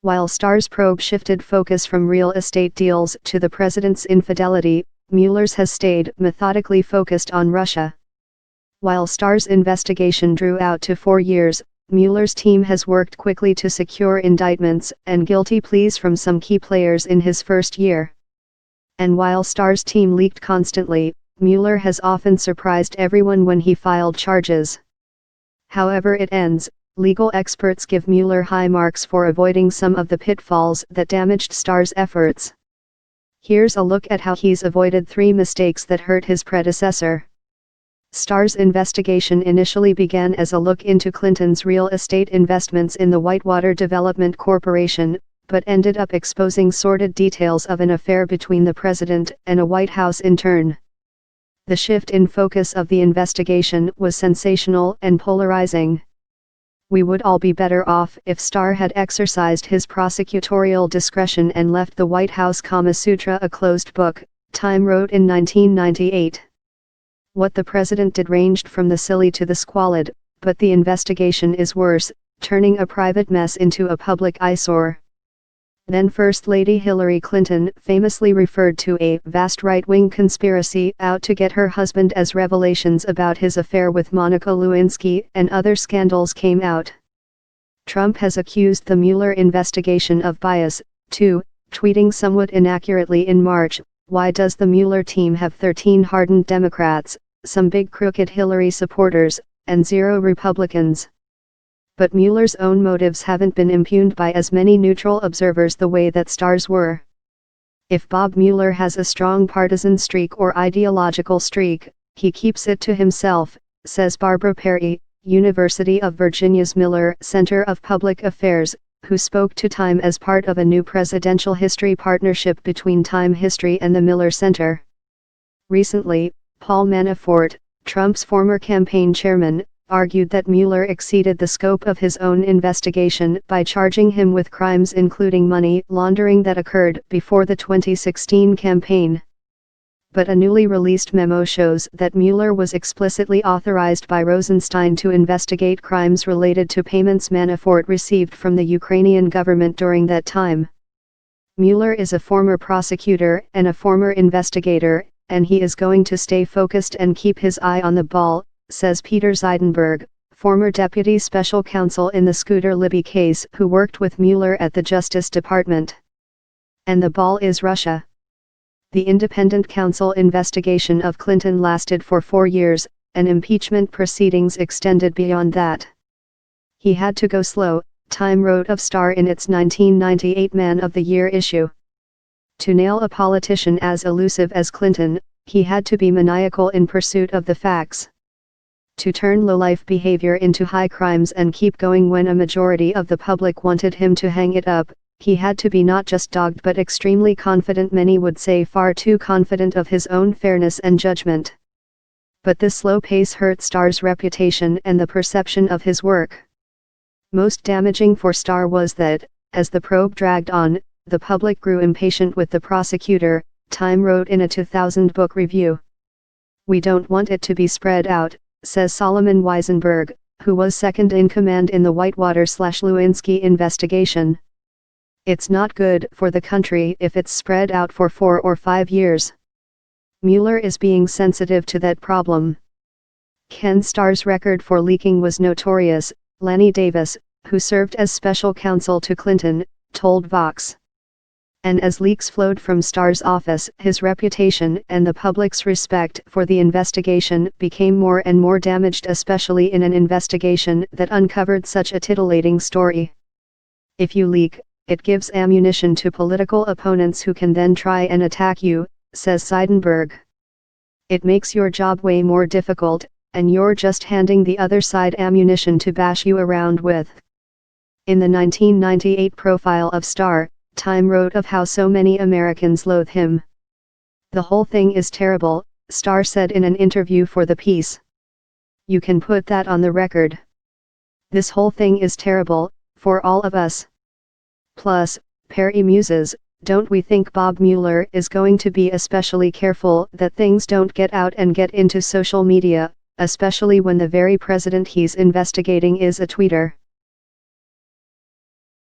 While Starr's probe shifted focus from real estate deals to the president's infidelity, Mueller's has stayed methodically focused on Russia. While Starr's investigation drew out to 4 years, Mueller's team has worked quickly to secure indictments and guilty pleas from some key players in his first year. And while Starr's team leaked constantly, Mueller has often surprised everyone when he filed charges. However it ends, legal experts give Mueller high marks for avoiding some of the pitfalls that damaged Starr's efforts. Here's a look at how he's avoided 3 mistakes that hurt his predecessor. Starr's investigation initially began as a look into Clinton's real estate investments in the Whitewater Development Corporation, but ended up exposing sordid details of an affair between the president and a White House intern. The shift in focus of the investigation was sensational and polarizing. We would all be better off if Starr had exercised his prosecutorial discretion and left the White House Kama Sutra a closed book, Time wrote in 1998. What the president did ranged from the silly to the squalid, but the investigation is worse, turning a private mess into a public eyesore. Then First Lady Hillary Clinton famously referred to a vast right-wing conspiracy out to get her husband as revelations about his affair with Monica Lewinsky and other scandals came out. Trump has accused the Mueller investigation of bias, too, tweeting somewhat inaccurately in March, "Why does the Mueller team have 13 hardened Democrats, some big crooked Hillary supporters, and 0 Republicans?" But Mueller's own motives haven't been impugned by as many neutral observers the way that Starr's were. If Bob Mueller has a strong partisan streak or ideological streak, he keeps it to himself, says Barbara Perry, University of Virginia's Miller Center of Public Affairs, who spoke to Time as part of a new presidential history partnership between Time History and the Miller Center. Recently, Paul Manafort, Trump's former campaign chairman, argued that Mueller exceeded the scope of his own investigation by charging him with crimes including money laundering that occurred before the 2016 campaign. But a newly released memo shows that Mueller was explicitly authorized by Rosenstein to investigate crimes related to payments Manafort received from the Ukrainian government during that time. Mueller is a former prosecutor and a former investigator, and he is going to stay focused and keep his eye on the ball, says Peter Zeidenberg, former deputy special counsel in the Scooter Libby case who worked with Mueller at the Justice Department. And the ball is Russia. The independent counsel investigation of Clinton lasted for 4 years, and impeachment proceedings extended beyond that. He had to go slow, Time wrote of Starr in its 1998 Man of the Year issue. To nail a politician as elusive as Clinton, he had to be maniacal in pursuit of the facts. To turn low-life behavior into high crimes and keep going when a majority of the public wanted him to hang it up, he had to be not just dogged but extremely confident, many would say far too confident of his own fairness and judgment. But this slow pace hurt Starr's reputation and the perception of his work. Most damaging for Starr was that, as the probe dragged on, the public grew impatient with the prosecutor, Time wrote in a 2000 book review. "We don't want it to be spread out," says Solomon Weisenberg, who was second in command in the Whitewater/Lewinsky investigation. "It's not good for the country if it's spread out for 4 or 5 years. Mueller is being sensitive to that problem." Ken Starr's record for leaking was notorious, Lanny Davis, who served as special counsel to Clinton, told Vox. And as leaks flowed from Starr's office, his reputation and the public's respect for the investigation became more and more damaged, especially in an investigation that uncovered such a titillating story. "If you leak, it gives ammunition to political opponents who can then try and attack you," says Seidenberg. "It makes your job way more difficult, and you're just handing the other side ammunition to bash you around with." In the 1998 profile of Starr, Time wrote of how so many Americans loathe him. "The whole thing is terrible," Starr said in an interview for the piece. "You can put that on the record. This whole thing is terrible, for all of us." Plus, Perry muses, "Don't we think Bob Mueller is going to be especially careful that things don't get out and get into social media, especially when the very president he's investigating is a tweeter."